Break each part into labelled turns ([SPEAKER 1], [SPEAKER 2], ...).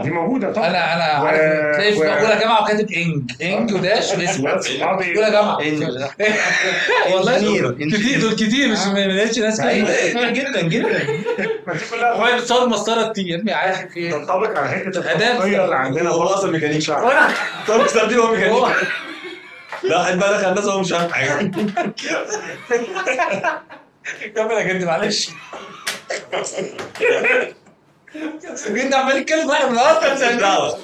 [SPEAKER 1] دي موجوده طبعا.
[SPEAKER 2] انا عارف تلاقي في اولى جامعه وكاتب انج وداش واسم اولى جامعه. والله كتير دول كتير، مش ما لقيتش ناس كده
[SPEAKER 3] جدا جدا.
[SPEAKER 1] ما دي كلها
[SPEAKER 2] هو بتصور مسطره كتير يا ابني، عارف في ايه؟
[SPEAKER 1] تنطبق على حته
[SPEAKER 2] أداة.
[SPEAKER 1] الخصوصيه اللي عندنا.
[SPEAKER 3] هو اصلا ميكانيكي. طب مستخدم هو ميكانيكي. لا واحد بقى دخل الناس هو مش عارف حاجه.
[SPEAKER 2] كمل يا جدي معلش. جدي عمال يتكلم واحد من اصلا
[SPEAKER 3] دعوه.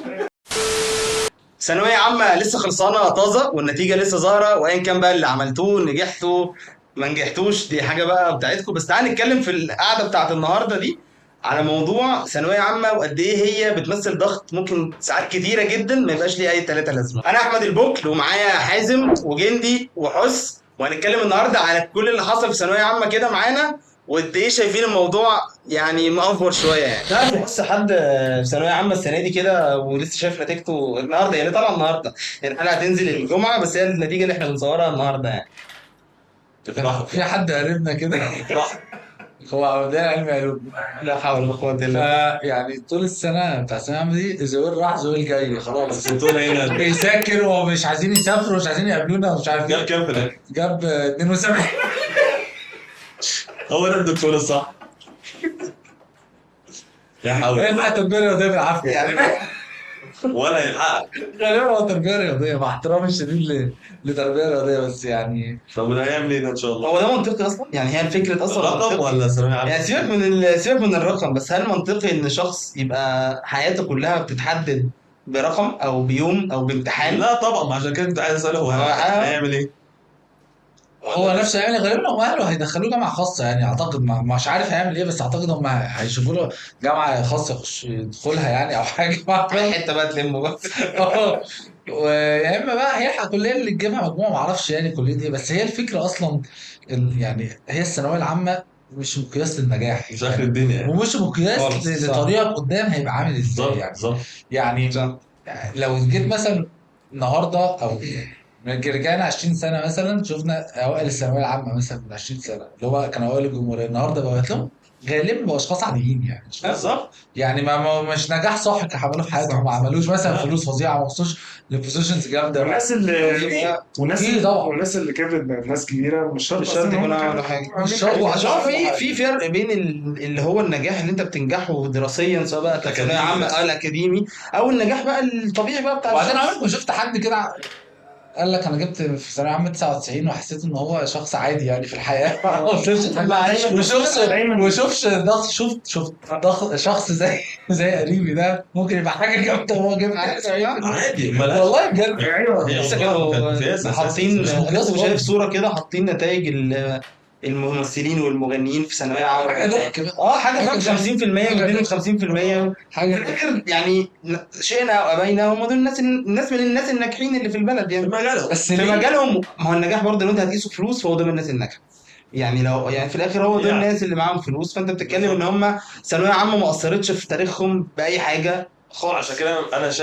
[SPEAKER 4] ثانوية عامة لسه خلصانة طازة والنتيجة لسه ظاهرة، وأيا كان بقى اللي عملتوه نجحتوا ما نجحتوش دي حاجة بقى بتاعتكم. بس تعالى نتكلم في القعدة بتاعت النهاردة دي على موضوع ثانوية عامة وقد إيه هي بتمثل ضغط ممكن ساعات كتيرة جدا ما يبقاش ليه أي تلاتة لازمة. أنا أحمد البكل ومعايا حازم وجندي وحس، وهنتكلم النهاردة على كل اللي حصل في ثانوية عامة كده معانا وقد إيه شايفين الموضوع يعني مأفور شوية يعني. تعرف بس حد في ثانوية عامة السنة دي كده ولسه شايف نتيجته النهارده، يعني طبعا النهارده يعني الحلقة هتنزل الجمعة بس هي النتيجة اللي احنا بنصورها النهارده يعني.
[SPEAKER 2] في حد قريبنا كده هو مبدئيا علمي علوم،
[SPEAKER 4] لا حول ولا قوة الا
[SPEAKER 2] يعني طول السنه بتاع الثانويه العامه دي زويل راح زويل جاي خلاص.
[SPEAKER 3] بتقول هنا
[SPEAKER 2] بيذاكر ومش عايزين يسافروا ومش عايزين يقابلونا ومش عارف
[SPEAKER 3] جاب
[SPEAKER 2] ايه.
[SPEAKER 3] كام في الاخر؟
[SPEAKER 2] جاب 72.
[SPEAKER 3] هو ده الدكتور الصح. يا حول
[SPEAKER 2] ايه بقى تربيه رياضيه بالعافيه يعني.
[SPEAKER 3] ولا يلحقك.
[SPEAKER 2] غالبا هو تربيه رياضيه مع احترامي الشديد لتربيه رياضيه، بس يعني
[SPEAKER 3] طب وده هيعمل ايه ده ان شاء الله؟
[SPEAKER 4] هو ده منطقي اصلا؟ يعني هي الفكرة اصلا
[SPEAKER 3] رقم
[SPEAKER 4] منطقي؟
[SPEAKER 3] ولا ثانويه عامه؟
[SPEAKER 4] يعني سيبك من الرقم، بس هل منطقي ان شخص يبقى حياته كلها بتتحدد برقم او بيوم او بامتحان؟
[SPEAKER 3] لا طبعا، ما عشان كده كنت عايز اساله هو هيعمل ايه؟
[SPEAKER 2] هو نفسه يعني غالبا هم اهله هيدخلوه جامعه خاصه يعني اعتقد، مش عارف هيعمل ايه، بس اعتقد هم هيشوفوا له جامعه خاصه يخش يدخلها يعني او حاجه.
[SPEAKER 4] حتة بقى تلمه بقى.
[SPEAKER 2] ويا اما بقى هيلحق كليه اللي تجيبها مجموعه، ما اعرفش يعني كليه ايه. بس هي الفكره اصلا يعني هي الثانويه العامه مش مقياس للنجاح
[SPEAKER 3] مش اخر الدنيا يعني.
[SPEAKER 2] ومش مقياس
[SPEAKER 4] خالص، صح.
[SPEAKER 2] لطريقك قدام هيبقى عامل ازاي
[SPEAKER 3] بالظبط
[SPEAKER 2] يعني.
[SPEAKER 3] بالظبط.
[SPEAKER 2] يعني
[SPEAKER 4] صح.
[SPEAKER 2] لو جيت مثلا النهارده او رجعنا 20 سنه مثلا، شفنا اوائل الثانويه العامه مثلا من 20 سنه اللي هو كانوا اوائل الجمهوريه، النهارده بقت لهم غالبا بقوا اشخاص عاديين يعني
[SPEAKER 3] بالظبط.
[SPEAKER 2] يعني مش نجاح ساحق عملوه في حياتهم، ما عملوش مثلا فلوس فظيعه، ما وصلوش لبوزيشنز جامده.
[SPEAKER 1] والناس اللي والناس اللي كبرت بقت ناس كبيره مش شرط
[SPEAKER 4] مش شرط
[SPEAKER 1] أصلاً إن
[SPEAKER 4] يكون
[SPEAKER 1] هم
[SPEAKER 4] عملوا
[SPEAKER 1] كانوا
[SPEAKER 4] حاجة.
[SPEAKER 1] عاملين
[SPEAKER 2] مش شرط.
[SPEAKER 1] حاجة.
[SPEAKER 4] عشان في فرق بين اللي هو النجاح اللي انت بتنجحه دراسيا سواء بقى كان ثانويه عامه او الاكاديمي، او النجاح بقى الطبيعي بقى بتاع
[SPEAKER 2] وبعدين
[SPEAKER 4] الشخص.
[SPEAKER 2] عمرك ما شفت حد كده قال لك انا جبت في ثانويه عامه 99 وحسيت ان هو شخص عادي يعني في الحياه. ما وصلش لحاجة. وشوفش ضغط، شفت ضغط شخص زي قريبي ده ممكن يبقى حاجه جامده وهو جايب حاجه
[SPEAKER 3] عادي مالهاش.
[SPEAKER 2] والله بجد.
[SPEAKER 1] ايوه
[SPEAKER 4] لسه كانوا حاطين، لسه شايف صوره كده حاطين نتائج الممثلين والمغنيين في ثانويه
[SPEAKER 2] حاجه
[SPEAKER 4] عامه.
[SPEAKER 2] ضحك بقى.
[SPEAKER 4] حاجه فاهم 50% و52%.
[SPEAKER 2] حاجه
[SPEAKER 4] في الاخر يعني شئنا او ابينا هم دول الناس من الناس الناجحين اللي في البلد
[SPEAKER 3] في
[SPEAKER 4] يعني.
[SPEAKER 3] مجالهم.
[SPEAKER 2] بس
[SPEAKER 4] في
[SPEAKER 2] ليه؟
[SPEAKER 4] مجالهم. ما هو النجاح برضه لو انت هتقيسه فلوس فهو ده من الناس الناجحه. يعني لو يعني في الاخر هو دول
[SPEAKER 3] يعني.
[SPEAKER 4] الناس اللي معاهم فلوس، فانت بتتكلم ان هم ثانويه عامه ما اثرتش في تاريخهم باي حاجه خالص.
[SPEAKER 3] عشان كده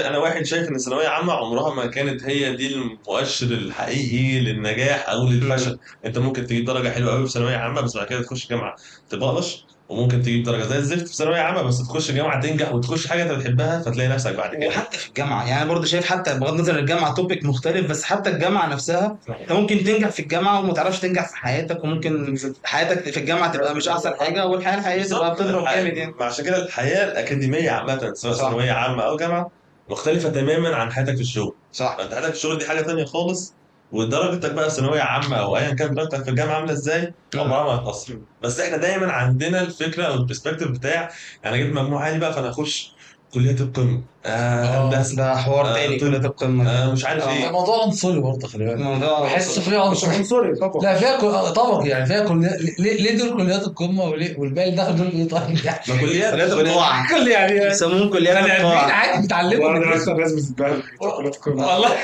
[SPEAKER 3] انا واحد شايف ان الثانويه عامه عمرها ما كانت هي دي المؤشر الحقيقي للنجاح او للفشل. انت ممكن تجيب درجه حلوه قوي في ثانويه عامه بس بعد كده تخش جامعه تبقلش، وممكن تجيب درجه زي الزفت في ثانويه عامه بس تخش جامعه تنجح وتخش حاجه انت بتحبها فتلاقي نفسك بعد كده.
[SPEAKER 4] وحتى في الجامعه يعني انا برضه شايف حتى بغض النظر الجامعه توبيك مختلف، بس حتى الجامعه نفسها انت ممكن تنجح في الجامعه وما تعرفش تنجح في حياتك، وممكن حياتك في الجامعه تبقى مش احسن حاجه والحياه الحقيقيه تبقى بتضرب جامد يعني.
[SPEAKER 3] عشان كده الحياه الاكاديميه عامه سواء
[SPEAKER 4] صح.
[SPEAKER 3] ثانويه عامه او جامعه مختلفه تماما عن حياتك في الشغل.
[SPEAKER 4] صح.
[SPEAKER 3] انت حياتك في الشغل دي حاجه ثانيه خالص، ودرجتك بقى في ثانويه عامه او ايا كان درجتك في الجامعه عامله ازاي عمرها ما هتاثر. بس احنا دايما عندنا الفكره او البرسبكتيف بتاع انا جبت مجموع عالي بقى فانا هخش كليه القمه هندسه
[SPEAKER 4] ده حوار تاني كليه القمه ده.
[SPEAKER 3] مش عارف ايه.
[SPEAKER 2] الموضوع عنصري برضه خلي بالك.
[SPEAKER 4] الموضوع
[SPEAKER 2] بحس فيه عنصري.
[SPEAKER 1] عنصري طبعا.
[SPEAKER 2] لا فيها طبق يعني فيها كليات. ليه دول كليات القمه والباقي اللي دخل دول ايه طيب يعني.
[SPEAKER 3] ما كليات
[SPEAKER 4] كليات القاعه
[SPEAKER 2] كل يعني
[SPEAKER 4] بيسموهم كليات
[SPEAKER 2] بني ادمين
[SPEAKER 4] القاعه.
[SPEAKER 2] عادي بيتعلموا
[SPEAKER 1] والله ده اكتر ناس بتتبهدل في كلية القمة.
[SPEAKER 2] والله.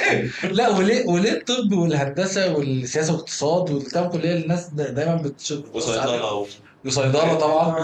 [SPEAKER 2] لا وليه الطب والهندسه والسياسه والاقتصاد والكلام كليه الناس دايما
[SPEAKER 3] وصيدله
[SPEAKER 2] وصيدله طبعا.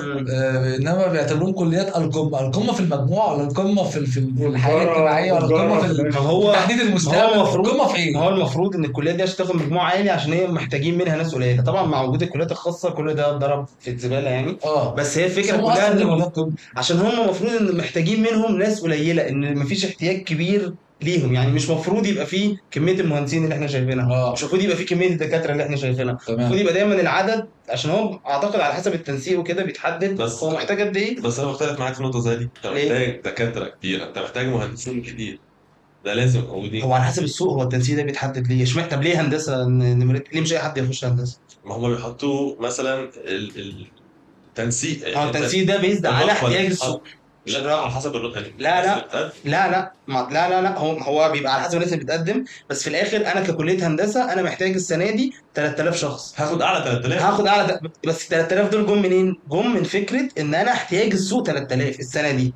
[SPEAKER 2] انما بيعتبروهم كليات القمه في المجموع، ولا القمه في الحياه الاجتماعيه، ولا القمه في تحديد المستقبل، القمه في ايه؟
[SPEAKER 4] هو المفروض ان الكليه دي عشان تاخد مجموع عالي عشان هي محتاجين منها ناس قليله. طبعا مع وجود الكليات الخاصه كل ده اتضرب في الزباله يعني. بس هي الفكره كلها ان عشان هم المفروض ان محتاجين منهم ناس قليله، ان مفيش احتياج كبير ليهم. يعني مش مفروض يبقى فيه كميه المهندسين اللي احنا شايفينها، مش المفروض يبقى فيه كميه الدكاتره اللي احنا شايفينها، المفروض يبقى دايما العدد، عشان هو اعتقد على حسب التنسيق وكده بيتحدد
[SPEAKER 3] بس
[SPEAKER 4] هو محتاج قد ايه.
[SPEAKER 3] بس انا مختلف معاك في النقطه زي دي. انت محتاج دكاتره كتير، انت محتاج مهندسين كتير، ده لازم موجودين.
[SPEAKER 4] هو على حسب السوق، هو التنسيق ده بيتحدد ليه؟ اشمعنى؟ طب ليه هندسه ليه مش اي حد يخش هندسه؟
[SPEAKER 3] ما هم بيحطوا مثلا التنسيق،
[SPEAKER 4] التنسيق ده بيزد على احتياج السوق.
[SPEAKER 3] لا على حسب الرقم.
[SPEAKER 4] لا هو بيبقى على حسب الناس اللي بتقدم. بس في الاخر انا ككليه هندسه انا محتاج السنه دي 3000 شخص.
[SPEAKER 3] هاخد اعلى 3000.
[SPEAKER 4] هاخد اعلى بس 3000 دول جم منين؟ جم من فكره ان انا احتياج السوق 3000 السنه دي.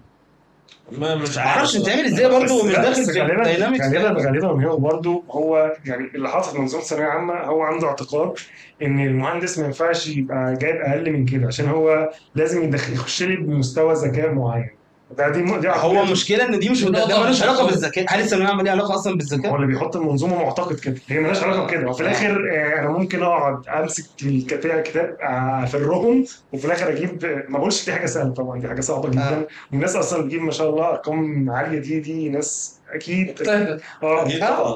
[SPEAKER 3] مش
[SPEAKER 4] معرفش بتعمل ازاي برضه، مش داخل في
[SPEAKER 1] الداينامكس. غالبا هو برضه هو يعني اللي حاطط في منظومه ثانويه عامه هو عنده اعتقاد ان المهندس ما ينفعش يبقى جايب اقل من كده، عشان هو لازم يخش لي بمستوى ذكاء معين. دي
[SPEAKER 4] هو المشكله ان دي مش ملوش علاقه بالذكاء. هل الثانويه العامه ليها علاقه اصلا بالذكاء؟
[SPEAKER 1] هو اللي بيحط المنظومه معتقد كده، هي مالهاش علاقه بكده. وفي الاخر انا ممكن اقعد امسك الكتاب في الرقم، وفي الاخر اجيب، ما بقولش دي حاجه سهله طبعا، دي حاجه صعبه جدا. والناس اصلا بتجيب ما شاء الله ارقام عاليه، دي ناس اكيد
[SPEAKER 3] طبعا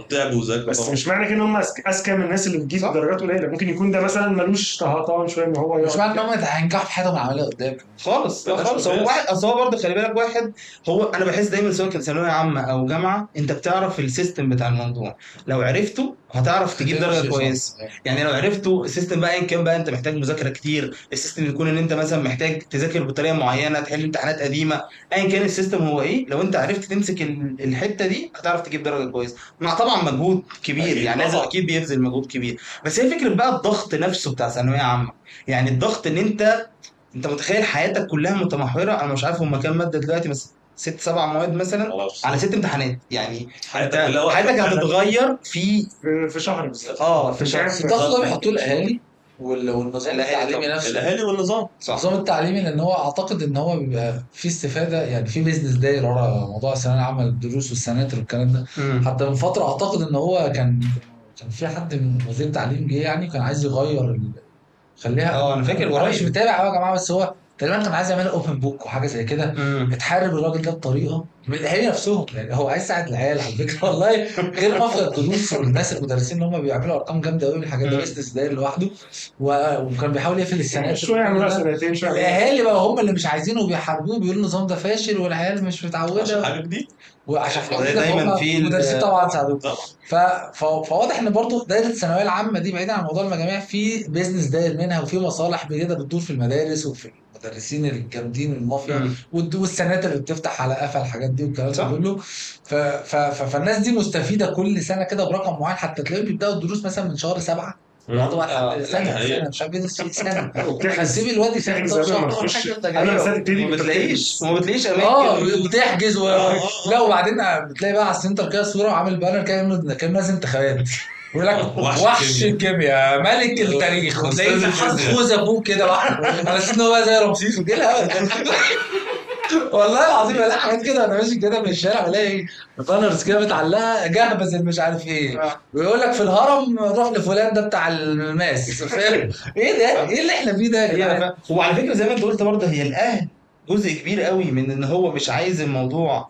[SPEAKER 3] تعبوا وذاكروا.
[SPEAKER 1] بس مش معنى كده ان هم اذكى من الناس اللي بتجيب درجات قليله. ممكن يكون ده مثلا ملوش طبعا شويه ان هو
[SPEAKER 2] مش معنى ان هم هينجحوا في حياتهم العمليه قدام
[SPEAKER 4] خالص. هو واحد، اصل هو برضه خلي بالك واحد، هو انا بحس دايما سواء كان ثانويه عامه او جامعه انت بتعرف السيستم بتاع الموضوع. لو عرفته هتعرف تجيب درجه كويسه. يعني لو عرفتوا السيستم بقى ان كان بقى انت محتاج مذاكره كتير، السيستم يكون ان انت مثلا محتاج تذاكر بطريقه معينه، تحل امتحانات قديمه، ايا كان السيستم هو ايه، لو انت عرفت تمسك الحته دي هتعرف تجيب درجه كويسه، مع طبعا مجهود كبير. يعني لازم اكيد بيبذل مجهود كبير. بس هي فكره بقى الضغط نفسه بتاع ثانويه عامه. يعني الضغط ان انت متخيل حياتك كلها متمحوره، انا مش عارف هم كام ماده دلوقتي، بس 6-7 مواد مثلا على 6 امتحانات. يعني حياتك هتتغير
[SPEAKER 1] في شهر بالظبط.
[SPEAKER 2] في شهر. الضغط ده بيحطوه الاهالي والنظام التعليمي نفسه.
[SPEAKER 3] الاهالي والنظام
[SPEAKER 2] النظام التعليمي، لان هو اعتقد ان هو بيبقى فيه استفاده، يعني في بيزنس داير ورا موضوع الثانويه العامه، الدروس والسناتر والكلام ده. حتى من فتره اعتقد ان هو كان في حد من وزير التعليم جه، يعني كان عايز يغير خليها.
[SPEAKER 4] انا فاكر
[SPEAKER 2] وانا مش متابع قوي يا جماعه، بس هو تقريبا كان عايز يعمل اوبن بوك وحاجه زي كده. اتحارب الراجل ده بطريقه من الاهالي نفسهم. يعني هو عايز يساعد العيال على فكره والله، غير مفرق الدروس والناس المدرسين اللي هم بيعملوا ارقام جامده قوي بالحاجات ده، بيزنس داير لوحده. وكان بيحاول يقفل السنوات
[SPEAKER 1] شويه، يعملوا سنتين شويه.
[SPEAKER 2] الاهالي بقى هم اللي مش عايزينه وبيحاربوه، بيقولوا النظام ده فاشل والعيال مش متعوده
[SPEAKER 3] حاجه جديده.
[SPEAKER 2] وعشان
[SPEAKER 4] دايما في
[SPEAKER 2] المدرسين طبعا ساعدوه. فواضح ان برضه دايره الثانويه العامه دي بعيدا عن موضوع المجاميع في بيزنس داير منها، وفي مصالح كده بتدور في المدارس وفي المدرسين الجامدين والمافيا والسناتر اللي بتفتح على قفا الحاجات دي والكلام ده كله. فالناس دي مستفيده كل سنه كده برقم معين. حتى تلاقيهم بيبداوا الدروس مثلا من شهر 7 سنه مش عارف ايه سنه. هسيب الواد يسافر
[SPEAKER 4] انا ما بتلاقيش اماكن
[SPEAKER 2] بتحجز لا. وبعدين بتلاقي بقى على السنتر كده صوره وعامل بانر كده كان نازل انتخابات، يقول لك وحش الكيمياء ملك التاريخ، وتلاقيه حاطط خوذه ابوه كده بقى على اساس ان هو بقى زي رمسيس ودي والله العظيم بلاقي حاجات كده. انا ماشي كده في الشارع بلاقي بانرز كده متعلقه جهبذ مش عارف ايه، ويقول لك في الهرم روح لفلان ده بتاع الماس. فاهم ايه ده؟ ايه اللي احنا فيه ده يا جماعه؟
[SPEAKER 4] وعلى فكره زي ما انت قلت برضه، هي الاهل جزء كبير قوي من ان هو مش عايز الموضوع،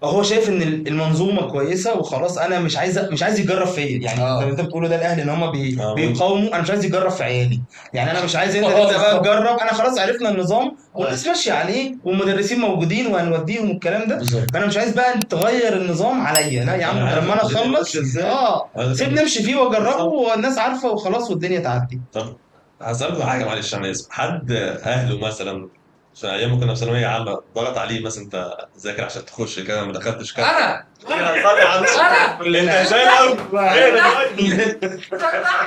[SPEAKER 4] هو شايف ان المنظومه كويسه وخلاص. انا مش عايز يجرب فيا. يعني زي ما انت بتقوله ده الاهل ان هم بيقاوموا. انا مش عايز يجرب في عيالي. يعني انا مش عايز انت تبدا بقى تجرب. انا خلاص عرفنا النظام والناس ماشيه عليه والمدرسين موجودين وهنوديهم والكلام ده. فانا مش عايز بقى تغير النظام عليا. لا يا عم، لما انا اخلص سيبني امشي فيه واجربه والناس عارفه وخلاص والدنيا تعدي.
[SPEAKER 3] طب هسألك حاجه معلش، انا اسف، حد اهله مثلا عشان ايام كنا في ثانويه عامه ضغط عليه مثلا انت ذاكر عشان تخش كده ما دخلتش كده؟
[SPEAKER 2] انا
[SPEAKER 3] انت شايل قوي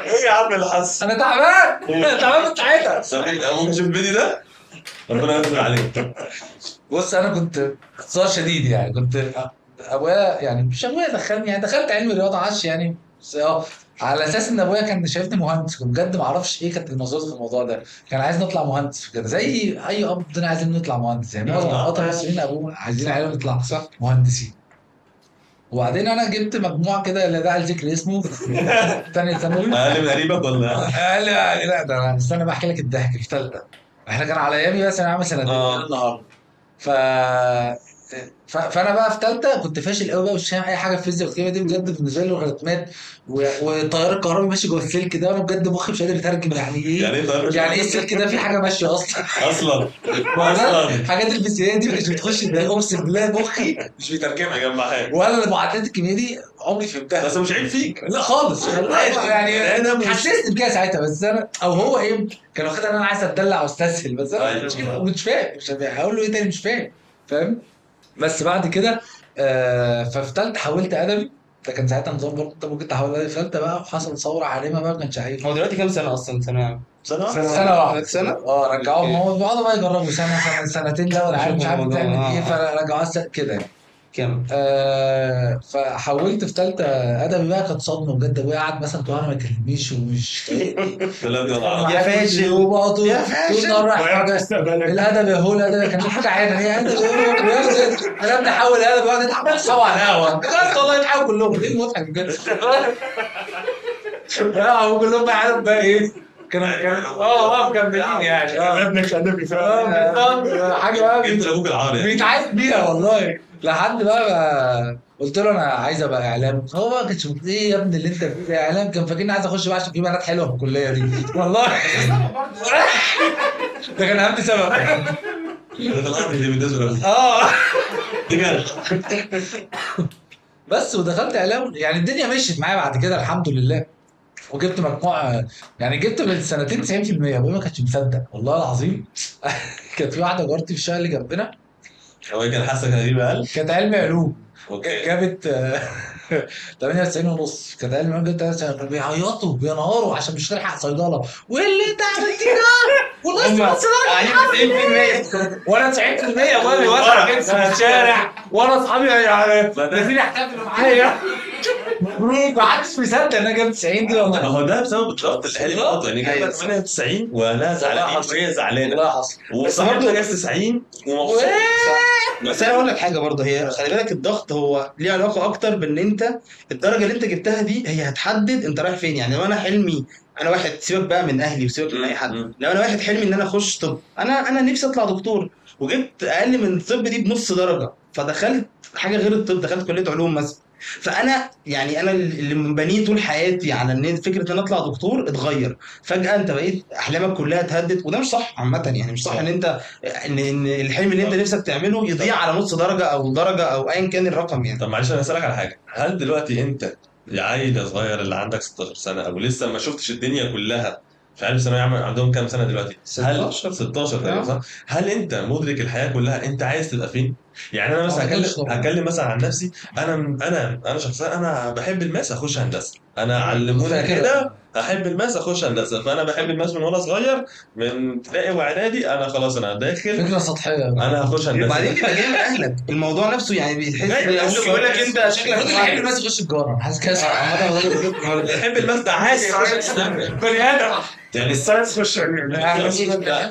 [SPEAKER 3] ايه يا عم اللي حصل؟
[SPEAKER 2] انا تعبان من ساعتها.
[SPEAKER 3] ممكن تشوف الفيديو ده؟ ربنا يستر عليك.
[SPEAKER 2] بص انا كنت باختصار شديد، يعني كنت ابويا، يعني مش ابويا دخلني، يعني دخلت علم رياضه عش يعني، بس على اساس ان ابويا كان شايفني مهندس، بجد ما اعرفش ايه كانت نظرته في الموضوع ده، كان عايز نطلع مهندس كده زي اي اب الدنيا عايزين نطلع مهندس، يعني معظم الاباء المصريين ابوهم عايزين عيالهم يطلع صح مهندسين. وبعدين انا جبت مجموعه كده لا داعي لذكر اسمه تانية ثانوي.
[SPEAKER 3] اقل من قريبك ولا؟
[SPEAKER 2] لا ده انا استنى بحكي لك الضحك في ثالثه. احنا كان على ايامي بس انا عامل سنتين النهارده. ف... فانا بقى في ثالثه كنت فاشل قوي بقى، مش فاهم اي حاجه في الفيزياء والكيمياء دي بجد، بالنسبه لي لوغاريتمات والتيار الكهربي ماشي جوه السلك ده، وانا بجد مخي مش قادر يترجم يعني ايه
[SPEAKER 3] يعني ايه طيب؟
[SPEAKER 2] يعني ايه السلك ده في حاجه ماشيه اصلا.
[SPEAKER 3] اصلا
[SPEAKER 2] الحاجات الفيزيائيه دي مش بتخش دماغي، اقسم بالله مخي مش بيترجمها.
[SPEAKER 3] جمعها
[SPEAKER 2] ولا المعادلات الكيميائيه دي عمري فهمتها.
[SPEAKER 3] بس مش عيب فيك.
[SPEAKER 2] لا خالص يعني حسسني بكده ساعتها، بس انا او هو ايه كان واخدها ان انا عايز اتدلع واستسهل، بس انا مش كده، مش فاهم، مش هقول له ايه تاني، مش فاهم. بس بعد كده ففي ثالثه حولت ادبي، ده كان ساعتها نظام برضه انت ممكن تحول ادبي في ثالثه بقى، وحصل ثوره عالمه بقى ما كانش عارف.
[SPEAKER 4] هو دلوقتي كام سنه اصلا ثانوي؟
[SPEAKER 3] سنه
[SPEAKER 2] سنه واحده.
[SPEAKER 4] سنه
[SPEAKER 2] رجعوهم، هو بيقعدوا بقى يجربوا سنه سنتين ده، ولا عارف مش عارف تعمل ايه، فرجعوها كده يعني.
[SPEAKER 4] كام؟
[SPEAKER 2] فحولت في ثالثه ادبي بقى، كانت صدمه بجد. ابويا قعد مثلا طول ما يكلمنيش ومش
[SPEAKER 4] يا فاشل
[SPEAKER 2] وبقعد
[SPEAKER 4] يا فاشل
[SPEAKER 2] طول رايح الادب هو الادب كان حاجه عادي، هي ادب انا بنحول ادب وقعد نضحك سوا على القهوه بجد والله، يضحكوا كلهم، ايه المضحك بجد. هو كلهم بقى بقى ايه كانوا مكملين يعني.
[SPEAKER 1] ابنك ادبي
[SPEAKER 2] حاجه بقى
[SPEAKER 3] انت ابوك العار يعني.
[SPEAKER 2] بيتعاد بيها والله، لحد بقى قلت له انا عايز ابقى اعلام. هو ما كانش ايه يا ابني اللي انت فيه اعلام، كان فاكرني عايز اخش بقى عشان في بنات حلوه في الكليه دي والله. ده كان اهم سبب.
[SPEAKER 3] ده الارض اللي بالنسبه
[SPEAKER 2] بس ودخلت اعلام، يعني الدنيا مشيت معايا بعد كده الحمد لله، وجبت مجموعه، يعني جبت من سنتين 90%. ابويا ما كانش مصدق والله العظيم. كانت في واحده جارتي في الشقه اللي جنبنا،
[SPEAKER 3] هو كان حاسك غريب قال
[SPEAKER 2] كانت علمي علوم،
[SPEAKER 3] اوكي
[SPEAKER 2] جابت 98 ونص، كانت علمي علوم جابت 98، بيعيطوا بينهاروا عشان مش هتلحق صيدله، وايه اللي انت عملتيه ده؟ والله وانا 90% ابويا بيوزع جنس في الشارع، وانا اصحابي يعني نازلين يحتفلوا معايا مبروك، ما حدش مصدق ان انا جبت 90 دي والله.
[SPEAKER 3] هو ده بسبب الضغط الاهالي برضه، يعني جايبه 98 وانا زعلانين وهي زعلانه
[SPEAKER 2] والله حصل.
[SPEAKER 3] بس برضه جايب 90 ومبسوط.
[SPEAKER 4] بس انا اقول لك حاجه برضه، هي خلي بالك الضغط هو ليه علاقه اكتر بان انت الدرجه اللي انت جبتها دي هي هتحدد انت رايح فين. يعني لو انا حلمي، انا واحد سيبك بقى من اهلي وسيبك من اي حد، لو انا واحد حلمي ان انا اخش طب، انا نفسي اطلع دكتور، وجبت اقل من الطب دي بنص درجه، فدخلت حاجه غير الطب، دخلت كليه علوم مثلا، فانا يعني انا اللي منبنيه طول حياتي على ان فكره ان انا اطلع دكتور اتغير فجاه، انت بقيت احلامك كلها اتهدت، وده مش صح عامه. يعني مش صح ان انت ان الحلم اللي انت نفسك تعمله يضيع على نص درجه او درجه او ايا كان الرقم يعني.
[SPEAKER 3] طب معلش انا اسالك على حاجه، هل دلوقتي انت يا عيل يا صغير اللي عندك 16 سنه او لسه ما شفتش الدنيا كلها، مش عارف ثانويه عامه عندهم كام سنه دلوقتي؟ هل 16 تقريبا صح؟ هل انت مدرك الحياه كلها انت عايز تبقى فين؟ يعني انا مثلا هتكلم مثلا عن نفسي، انا شخصيا انا بحب الماس اخش هندسه، انا علموني كده احب الماس اخش هندسه، فانا بحب الماس من وانا صغير، من ابتدائي واعدادي انا خلاص انا داخل
[SPEAKER 2] فكره سطحيه،
[SPEAKER 3] انا هخش هندسه.
[SPEAKER 4] وبعدين بيبقى جاي من اهلك الموضوع نفسه، يعني بيحس يقول لك انت شكلك
[SPEAKER 2] بحب الماس يخش الجاره، حاسس كده عامه
[SPEAKER 3] بحب الماس ده عايز
[SPEAKER 2] بني ادم
[SPEAKER 1] يعني الساينس مش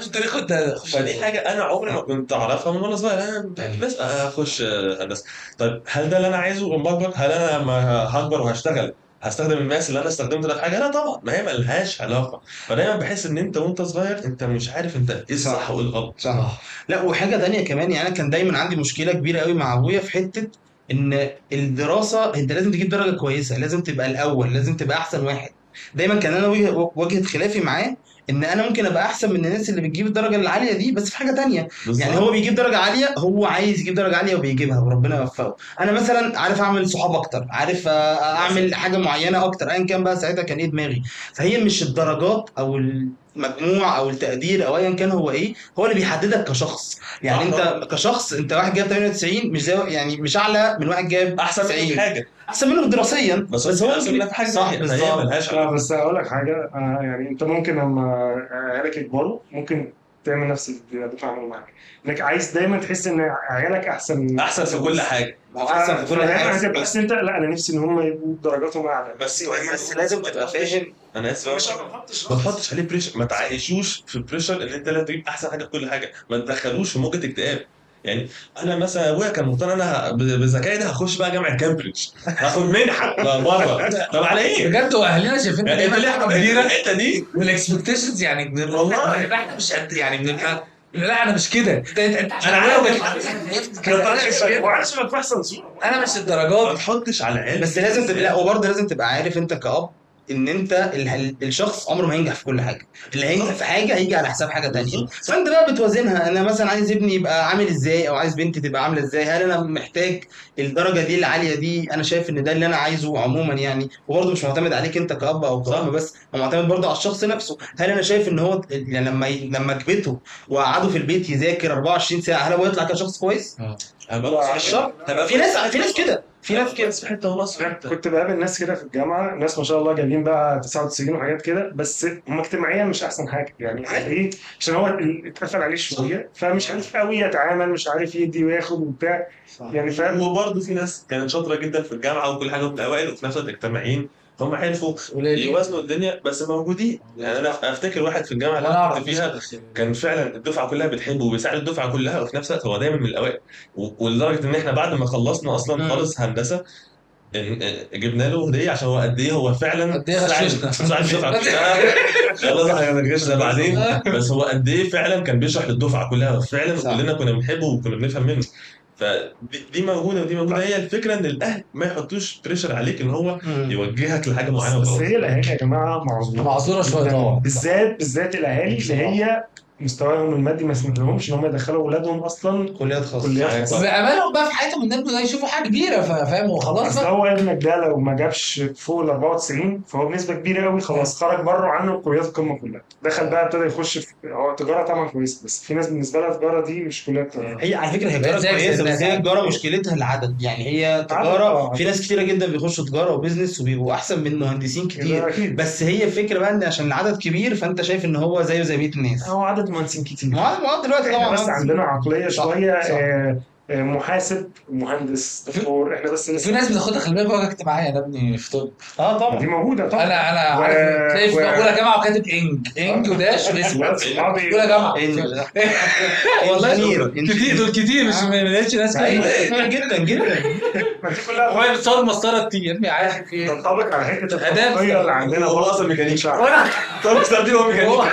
[SPEAKER 2] التاريخ
[SPEAKER 3] فدي حاجه انا عمري ما كنت اعرفها من وانا صغير، انا بحب بس اخش هندسه. طيب هل ده اللي انا عايزه لما اكبر؟ هل انا لما هكبر وهشتغل هستخدم الماس اللي انا استخدمته ده في حاجه؟ لا طبعا، ما هي ملهاش علاقه. فدايما بحس ان انت وانت صغير انت مش عارف انت ايه الصح وايه الغلط.
[SPEAKER 4] صح. لا وحاجه ثانيه كمان، يعني انا كان دايما عندي مشكله كبيره قوي مع ابويا في حته ان الدراسه انت لازم تجيب درجه كويسه، لازم تبقى الاول، لازم تبقى احسن واحد. دايما كان انا وجهه خلافي معاه ان انا ممكن ابقى احسن من الناس اللي بتجيب الدرجه العاليه دي بس في حاجه تانية. يعني هو بيجيب درجه عاليه، هو عايز يجيب درجه عاليه وبيجيبها وربنا يوفقه. انا مثلا عارف اعمل صحاب اكتر، عارف اعمل حاجه معينه اكتر، ايا كان بقى ساعتها كان ايه دماغي. فهي مش الدرجات او المجموع او التقدير او ايا كان هو ايه هو اللي بيحددك كشخص. يعني انت كشخص، انت واحد جاب 98 مش زي يعني مش اعلى من واحد جاب
[SPEAKER 3] احسن من حاجه،
[SPEAKER 4] احسن منه دراسيا،
[SPEAKER 3] بس هو احسن في حاجه
[SPEAKER 4] صح
[SPEAKER 3] بالظبط.
[SPEAKER 1] لا بس هقول لك حاجه، يعني انت ممكن لما عيالك يكبروا ممكن تعمل نفس اللي الدفعه عملوا معاك، انك عايز دايما تحس ان عيالك احسن
[SPEAKER 3] احسن في كل حاجه.
[SPEAKER 4] ما هو احسن في كل حاجه،
[SPEAKER 1] بس انت لا، انا نفسي ان هم يبقوا درجاتهم اعلى،
[SPEAKER 4] بس لازم تبقى فاهم.
[SPEAKER 3] انا اسف
[SPEAKER 1] مش
[SPEAKER 3] ما تحطش عليه بريشر، ما تعيشوش في بريشر ان انت لازم تجيب احسن حاجه في كل حاجه، ما تدخلوش في موجه اكتئاب. يعني انا مثلا ابويا كان مقتنع انا بذكائي ده هخش بقى جامعه كامبريدج، هاخد منحه بره، طب على ايه؟
[SPEAKER 2] بجد واهلنا شايفين
[SPEAKER 3] يعني انت ليه
[SPEAKER 2] حاجه
[SPEAKER 3] حاجه
[SPEAKER 2] كبيره
[SPEAKER 3] الحته دي؟
[SPEAKER 2] والاكسبكتيشنز، يعني
[SPEAKER 3] والله.
[SPEAKER 2] احنا مش قد، يعني بنبقى لا انا مش كده، انت
[SPEAKER 3] انا عارف
[SPEAKER 1] وعايش في احسن صوره.
[SPEAKER 2] انا مش
[SPEAKER 3] ما
[SPEAKER 2] الدرجات.
[SPEAKER 3] تحطش على العيال
[SPEAKER 4] بس لازم تبقى، لا وبرضه لازم تبقى عارف انت كأب ان انت الشخص عمره ما هينجح في كل حاجه، اللي هينجح في حاجه هيجي على حساب حاجه تانية.
[SPEAKER 3] بالظبط.
[SPEAKER 4] فانت بقى بتوازنها، انا مثلا عايز ابني يبقى عامل ازاي او عايز بنتي تبقى عامله ازاي، هل انا محتاج الدرجه دي العاليه دي، انا شايف ان ده اللي انا عايزه عموما يعني. وبرضه مش معتمد عليك انت كأب او كأم بس، هو معتمد برضه على الشخص نفسه. هل انا شايف ان هو يعني لما كبته وقعده في البيت يذاكر 24 ساعه، هل هو يطلع كشخص كويس؟ مش شرط. في ناس كده، في ناس كده.
[SPEAKER 3] في حته ونص في حته.
[SPEAKER 1] كنت بقابل ناس كده في الجامعه، ناس ما شاء الله جايبين بقى 99 وحاجات كده، بس هم اجتماعيا مش احسن حاجه يعني. ايه؟ عشان هو اتقفل عليه شويه، فمش عارف قوي يتعامل، مش عارف يدي وياخد وبتاع يعني، فاهم؟
[SPEAKER 3] وبرضه في ناس كانت شاطره جدا في الجامعه وكل حاجه من الاوائل، وفي نفس الوقت اجتماعيين، هم حلفوا يوازنوا الدنيا بس موجودين. يعني انا افتكر واحد في الجامعه اللي انا كنت فيها كان فعلا الدفعه كلها بتحبه وبيساعد الدفعه كلها، وفي نفس الوقت هو دايما من الاوائل. ولدرجه ان احنا بعد ما خلصنا اصلا خالص هندسه جبنا له هديه عشان هو قد ايه هو فعلا
[SPEAKER 2] قد ايه غششنا.
[SPEAKER 3] ساعد الدفعه كلها. خلاص هنغشنا بعدين، بس هو قد ايه فعلا كان بيشرح للدفعه كلها فعلا، وكلنا كنا بنحبه وكنا بنفهم منه. فدي موجوده ودي موجوده. هي الفكره ان الاهل ما يحطوش بريشر عليك ان هو يوجهك لحاجه معينه
[SPEAKER 1] بس
[SPEAKER 3] وخلاص.
[SPEAKER 1] هي الاهالي يا جماعه
[SPEAKER 2] معذوره شويه طبعا،
[SPEAKER 1] بالذات الاهالي اللي هي مستواهم المادي ما يسمحلهمش ان هم يدخلوا اولادهم اصلا
[SPEAKER 4] كليات خاصه.
[SPEAKER 1] كليات خاصه.
[SPEAKER 2] بامانهم بقى في حياتهم ان ابنه ده يشوفوا حاجه كبيره، فاهم وخلاص
[SPEAKER 1] اصل
[SPEAKER 2] بقى.
[SPEAKER 1] هو ابنك ده لو ما جابش فوق ال 94 فهو بنسبه كبيره قوي خلاص خرج بره عنه كليات القمه كلها، دخل بقى ابتدى يخش في هو تجاره طبعا كويسه، بس في ناس بالنسبه لها تجاره دي مش كليات.
[SPEAKER 4] هي على فكره هي تجاره
[SPEAKER 2] زي
[SPEAKER 4] كويسه،
[SPEAKER 2] الناس
[SPEAKER 4] بس هي
[SPEAKER 2] عادي.
[SPEAKER 4] تجاره مشكلتها العدد. يعني هي تجاره في ناس كتيره جدا بيخشوا تجاره وبيزنس وبيبقوا احسن من مهندسين كتير،
[SPEAKER 1] أكيد.
[SPEAKER 4] بس هي الفكره بقى ان عشان العدد كبير فانت شايف ان هو زيه زي بقيه الناس.
[SPEAKER 1] هو عدد مهندسين كتير.
[SPEAKER 4] ما هو دلوقتي
[SPEAKER 1] احنا
[SPEAKER 4] طبعا
[SPEAKER 1] بس
[SPEAKER 4] مهندسين.
[SPEAKER 1] عندنا عقليه
[SPEAKER 4] صح،
[SPEAKER 1] شويه
[SPEAKER 4] صح.
[SPEAKER 1] محاسب مهندس دكتور، احنا بس
[SPEAKER 2] في ناس بتاخدها خلي بالك وجهه اجتماعيه يا ابني في طب.
[SPEAKER 4] طبعا
[SPEAKER 1] دي موجوده طبعا.
[SPEAKER 2] انا عارف تلاقي في اولى جامعه وكاتب انج وداش واسود
[SPEAKER 1] اصحابي
[SPEAKER 2] اولى جامعه
[SPEAKER 4] والله
[SPEAKER 2] كتير، دول كتير، مش ما لقيتش ناس كده
[SPEAKER 4] جدا جدا.
[SPEAKER 1] ما دي كلها
[SPEAKER 2] هو بتصور مسطره كتير يا ابني، عارف ايه
[SPEAKER 1] تنطبق على حته
[SPEAKER 2] آداب.
[SPEAKER 1] الخصوصيه اللي عندنا
[SPEAKER 3] هو
[SPEAKER 1] برضه.
[SPEAKER 3] اصلا ميكانيكي.
[SPEAKER 1] شعب.
[SPEAKER 3] طب استخدمه هو ميكانيكي.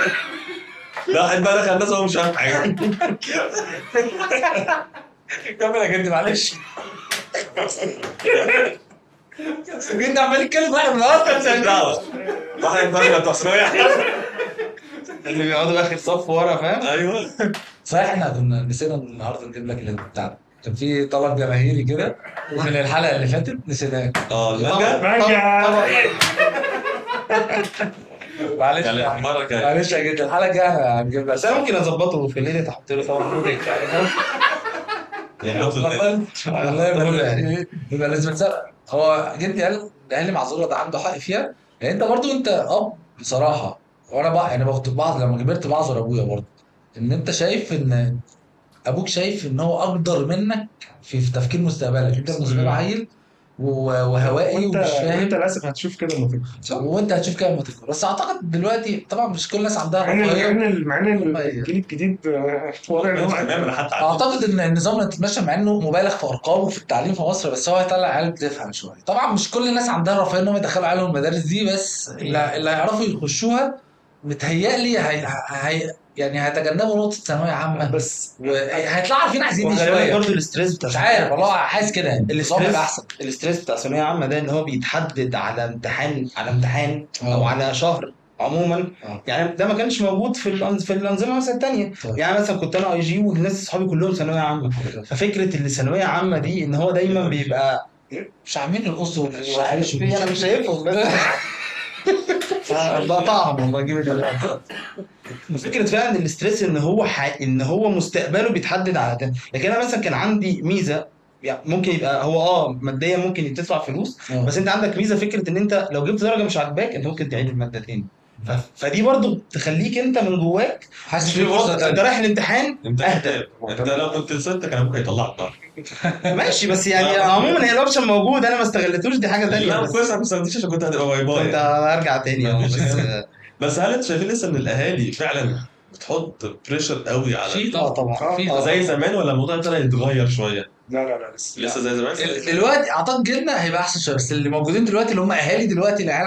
[SPEAKER 3] لا واحد بقى دخل هندسه وهو مش فاهم حاجه.
[SPEAKER 2] كمل يا جدي معلش. جدي عمال يتكلم واحد من اصلا
[SPEAKER 3] دعوه واحد بقى بتوع ثانويه
[SPEAKER 4] اللي بيقعدوا اخر صف ورا، فاهم؟
[SPEAKER 3] ايوه.
[SPEAKER 2] صحيح احنا كنا نسينا النهارده نجيب لك اللينك بتاعنا، كان في طلب جماهيري كده من الحلقه اللي فاتت نسيناه.
[SPEAKER 3] المانجا
[SPEAKER 1] مانجا.
[SPEAKER 2] معلش
[SPEAKER 3] يعني المره الجايه
[SPEAKER 2] معلش يا جدي الحلقه الجايه هنجيب لك.
[SPEAKER 4] بس انا ممكن اظبطه في الليله، احط له طبعا موديل يعني.
[SPEAKER 3] يعني
[SPEAKER 2] والله بقول يعني يبقى لازم تسرق. هو جدي قال لي معذوره ده عنده حق فيها، يعني انت برضو انت اب بصراحه، وانا بقى يعني كنت بعض لما كبرت بعذر ابويا برضو، ان انت شايف ان ابوك شايف ان هو اقدر منك في تفكير مستقبلك، انت بالنسبه له عيل وهوائي ومش
[SPEAKER 1] وانت
[SPEAKER 2] فاهم،
[SPEAKER 1] للاسف هتشوف كده لما تكبر.
[SPEAKER 2] وانت هتشوف كده لما تكبر. بس اعتقد دلوقتي طبعا مش كل الناس عندها
[SPEAKER 1] مع ان
[SPEAKER 2] رفاهيه.
[SPEAKER 1] مع ان الجيل الجديد وضع ان هو
[SPEAKER 3] تمام. حتى
[SPEAKER 2] اعتقد ان النظام اللي بتتمشى مع انه مبالغ في ارقامه في التعليم في مصر، بس هو هيطلع عيال بتفهم شويه. طبعا مش كل الناس عندها رفاهيه ان هم يدخلوا عيالهم المدارس دي، بس اللي هيعرفوا يخشوها متهيألي يعني هيتجنبوا نقطه ثانويه عامه،
[SPEAKER 1] بس
[SPEAKER 2] وهيطلعوا عارفين عايزين ايه
[SPEAKER 4] وخلي بالك
[SPEAKER 2] شويه.
[SPEAKER 4] برضه الاستريس بتاع
[SPEAKER 2] مش عارف والله حاسس كده يعني النظام هيبقى احسن.
[SPEAKER 4] الاستريس بتاع ثانويه عامه ده ان هو بيتحدد على امتحان او على شهر عموما. يعني ده ما كانش موجود في الانظمه مثلا الثانيه. يعني مثلا كنت انا اي جي والناس اصحابي كلهم ثانويه عامه، ففكره الثانويه عامه دي ان هو دايما بيبقى
[SPEAKER 2] مش عاملين القص
[SPEAKER 4] انا مش شايفهم بس بقطعهم والله اجيب فكره فعلا ان الاستريس ان هو مستقبله بيتحدد على ده. لكن انا مثلا كان عندي ميزه، يعني ممكن يبقى هو ماديا ممكن تدفع فلوس، بس انت عندك ميزه فكره ان انت لو جبت درجه مش عاجباك انت ممكن تعيد الماده تاني. فدي برضو تخليك انت من جواك
[SPEAKER 2] حاسس في فرصه
[SPEAKER 4] انت
[SPEAKER 2] تانية.
[SPEAKER 4] رايح الامتحان
[SPEAKER 3] انت
[SPEAKER 4] اهدى.
[SPEAKER 3] انت لو كنت لسانتك كان ممكن يطلعك بره.
[SPEAKER 4] ماشي، بس يعني عموما هي الاوبشن موجود، انا ما استغلتوش، دي حاجه تانية.
[SPEAKER 3] لا
[SPEAKER 4] بس
[SPEAKER 3] كويس، انا ما استخدمتش عشان كنت هتبقى باي باي
[SPEAKER 4] كنت
[SPEAKER 3] يعني.
[SPEAKER 4] ارجع تاني
[SPEAKER 3] مفيش
[SPEAKER 4] بس.
[SPEAKER 3] كلام. بس هل انتوا شايفين لسه ان الاهالي فعلا بتحط بريشر قوي على
[SPEAKER 2] في
[SPEAKER 4] طبعا.
[SPEAKER 2] في
[SPEAKER 3] زي زمان، ولا الموضوع ابتدى يتغير شويه؟
[SPEAKER 1] لا لسه.
[SPEAKER 3] لسه زي زمان؟
[SPEAKER 2] دلوقتي اعتقد جيلنا هيبقى احسن شويه، بس اللي موجودين دلوقتي اللي هم اهالي دلوقتي، العيال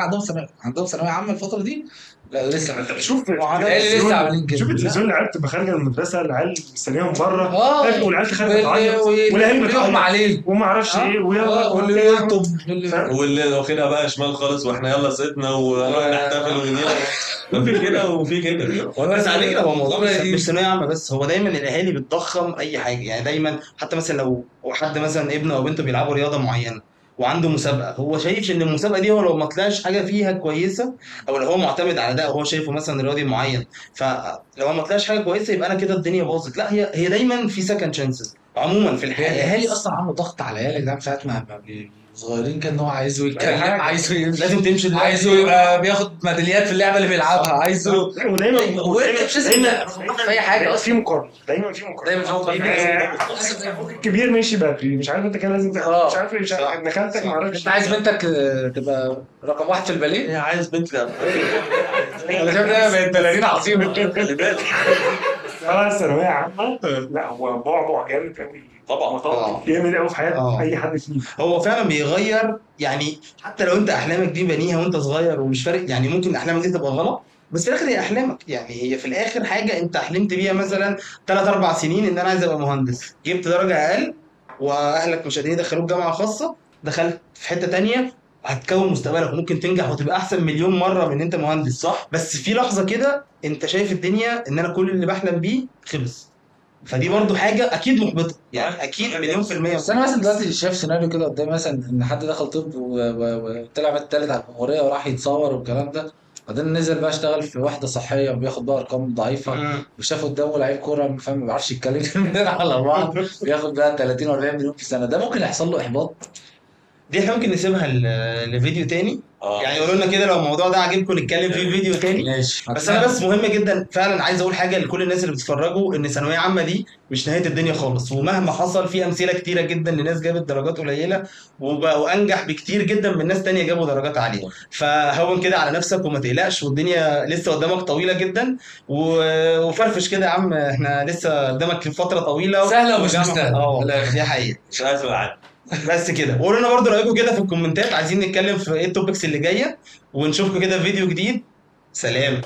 [SPEAKER 2] عندهم ثانويه عامه الفتره دي، لا لسه
[SPEAKER 1] انت بتشوف
[SPEAKER 2] الاهالي لسه عاملين كده.
[SPEAKER 1] شوف التلفزيون، العيال بتبقى خارجه من المدرسه، العيال مستنيهم بره،
[SPEAKER 2] اه
[SPEAKER 1] والعيال خارجه تعيط، والاهالي
[SPEAKER 2] واللي يغمى
[SPEAKER 1] بتعيط
[SPEAKER 2] عليه
[SPEAKER 1] وما اعرفش ايه،
[SPEAKER 2] واللي يلطم
[SPEAKER 3] واللي واخدها بقى شمال خالص، واحنا يلا سيتنا ونروح نحتفل ونجينا. في كده وفي كده.
[SPEAKER 4] بس على فكره هو الموضوع مش ثانويه عامه بس، هو دايما الاهالي بتضخم اي حاجه، يعني دايما حتى مثلا لو حد مثلا ابنه او بنته بيلعبوا رياضه معينه وعنده مسابقه، هو شايف ان المسابقه دي هو لو ما طلعش حاجه فيها كويسه، او لو هو معتمد على ده وهو شايفه مثلا رياضي معين، فلو هو ما طلعش حاجه كويسه يبقى انا كده الدنيا باظت. لا، هي دايما في سكند شانسز عموما في الحياه.
[SPEAKER 2] الاهالي اصلا عملوا ضغط على عيالك ده من ساعه ما صغيرين كان هو عايزه يتكلم، عايزه يمشي،
[SPEAKER 4] لازم تمشي دلوقتي.
[SPEAKER 2] عايزه يبقى بياخد ميداليات في اللعبه اللي بيلعبها، عايزه
[SPEAKER 1] ودايما
[SPEAKER 2] وانت مش لازم في اي حاجه
[SPEAKER 1] في
[SPEAKER 2] اصلا.
[SPEAKER 1] مقارنه، دايما في مقارنه.
[SPEAKER 2] دايما في
[SPEAKER 1] الكبير ماشي بدري، مش عارف انت كان لازم مش عارف ايه، مش عارف ابن خالتك ما اعرفش.
[SPEAKER 2] انت عايز بنتك تبقى رقم واحد في الباليه؟
[SPEAKER 3] هي عايز بنت ده.
[SPEAKER 2] انا شايف ده بقت بلالين عظيمه.
[SPEAKER 3] خلي بالك.
[SPEAKER 1] ثانويه عامه، لا هو بعبع جامد قوي
[SPEAKER 3] طبعا.
[SPEAKER 1] جامد قوي في حياه اي حد فينا.
[SPEAKER 4] هو فعلا بيغير، يعني حتى لو انت احلامك دي بنيها وانت صغير ومش فارق، يعني ممكن احلامك دي تبقى غلط، بس في الاخر هي احلامك، يعني هي في الاخر حاجه انت حلمت بيها مثلا 3-4 سنين ان انا عايز ابقى مهندس، جبت درجه اقل واهلك مش قادرين يدخلوك جامعه خاصه، دخلت في حته تانية، هتكون مستقبلك وممكن تنجح وتبقى احسن مليون مره من ان انت مهندس، صح؟ بس في لحظه كده انت شايف الدنيا ان انا كل اللي بحلم بيه خلص، فدي برضو حاجه اكيد محبطه، يعني اكيد مليون في الميه.
[SPEAKER 2] بس انا مثلا دلوقتي شايف سيناريو كده قدامي، مثلا ان حد دخل طب وطلع التالت على الجمهوريه وراح يتصور والكلام ده، بعدين نزل بقى اشتغل في وحده صحيه وبياخد بقى ارقام ضعيفه، وشاف قدامه لعيب كوره فاهم ما بيعرفش يتكلم كلمتين على بعض، بياخد بقى 30 و 40 مليون في السنه، ده ممكن يحصل له احباط.
[SPEAKER 4] دي احنا ممكن نسيبها لفيديو تاني، يعني قولوا لنا كده لو الموضوع ده عاجبكم نتكلم فيه في فيديو تاني.
[SPEAKER 2] ماشي.
[SPEAKER 4] بس انا بس مهم جدا فعلا عايز اقول حاجه لكل الناس اللي بتتفرجوا، ان ثانويه عامه دي مش نهايه الدنيا خالص، ومهما حصل في امثله كتيره جدا لناس جابت درجات قليله وبقوا انجح بكتير جدا من ناس تانية جابوا درجات عاليه، فهون كده على نفسك وما تقلقش، والدنيا لسه قدامك طويله جدا، وفرفش كده يا عم، احنا لسه قدامك فتره طويله
[SPEAKER 2] سهله ومش مستاهله.
[SPEAKER 4] دي حقيقه.
[SPEAKER 3] مش عايز العالم.
[SPEAKER 4] بس كده، وقولوا لنا برضو رايكم كده في الكومنتات، عايزين نتكلم في ايه التوبكس اللي جايه، ونشوفكم كده في فيديو جديد. سلام.